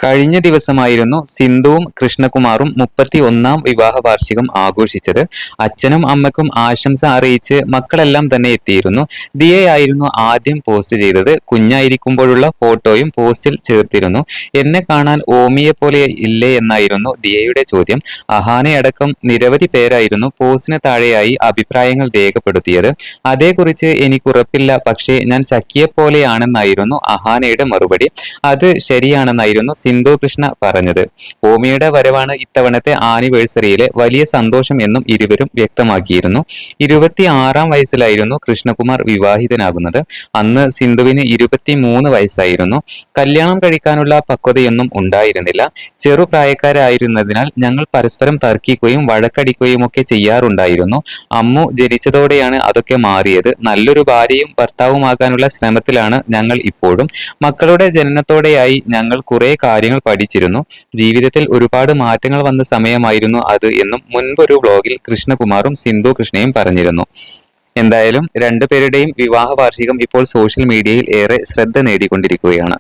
കഴിഞ്ഞ ദിവസമായിരുന്നു സിന്ധുവും കൃഷ്ണകുമാറും 31-ാം വിവാഹ വാർഷികം ആഘോഷിച്ചത്. അച്ഛനും അമ്മയ്ക്കും ആശംസ അറിയിച്ച് മക്കളെല്ലാം തന്നെ എത്തിയിരുന്നു. ദിയയായിരുന്നു ആദ്യം പോസ്റ്റ് ചെയ്തത്. കുഞ്ഞായിരിക്കുമ്പോഴുള്ള ഫോട്ടോയും പോസ്റ്റിൽ ചേർത്തിരുന്നു. എന്നെ കാണാൻ ഓമിയെ പോലെ ഇല്ലേ എന്നായിരുന്നു ദിയയുടെ ചോദ്യം. അഹാനയടക്കം നിരവധി പേരായിരുന്നു പോസ്റ്റിന് താഴെയായി അഭിപ്രായങ്ങൾ രേഖപ്പെടുത്തിയത്. അതേക്കുറിച്ച് എനിക്കുറപ്പില്ല, പക്ഷേ ഞാൻ ചക്കിയെപ്പോലെയാണെന്നായിരുന്നു അഹാനയുടെ മറുപടി. അത് ശരിയാണെന്നായിരുന്നു സിന്ധു കൃഷ്ണ പറഞ്ഞത്. ഓമിയുടെ വരവാണ് ഇത്തവണത്തെ ആനിവേഴ്സറിയിലെ വലിയ സന്തോഷം എന്നും ഇരുവരും വ്യക്തമാക്കിയിരുന്നു. 26-ാം വയസ്സിലായിരുന്നു കൃഷ്ണകുമാർ വിവാഹിതനാകുന്നത്. അന്ന് സിന്ധുവിന് 23 വയസ്സായിരുന്നു. കല്യാണം കഴിക്കാനുള്ള പക്വതയൊന്നും ഉണ്ടായിരുന്നില്ല. ചെറുപ്രായക്കാരായിരുന്നതിനാൽ ഞങ്ങൾ പരസ്പരം തർക്കിക്കുകയും വഴക്കടിക്കുകയും ഒക്കെ ചെയ്യാറുണ്ടായിരുന്നു. അമ്മു ജനിച്ചതോടെയാണ് അതൊക്കെ മാറിയത്. നല്ലൊരു ഭാര്യയും ഭർത്താവുമാകാനുള്ള ശ്രമത്തിലാണ് ഞങ്ങൾ ഇപ്പോഴും. മക്കളുടെ ജനനത്തോടെയായി ഞങ്ങൾ കുറെ കാര്യങ്ങൾ പഠിച്ചിരുന്നു. ജീവിതത്തിൽ ഒരുപാട് മാറ്റങ്ങൾ വന്ന സമയമായിരുന്നു അത് എന്നും മുൻപൊരു വ്ലോഗിൽ കൃഷ്ണകുമാറും സിന്ധു കൃഷ്ണയും പറഞ്ഞിരുന്നു. എന്തായാലും രണ്ടുപേരുടെയും വിവാഹ വാർഷികം ഇപ്പോൾ സോഷ്യൽ മീഡിയയിൽ ഏറെ ശ്രദ്ധ നേടിക്കൊണ്ടിരിക്കുകയാണ്.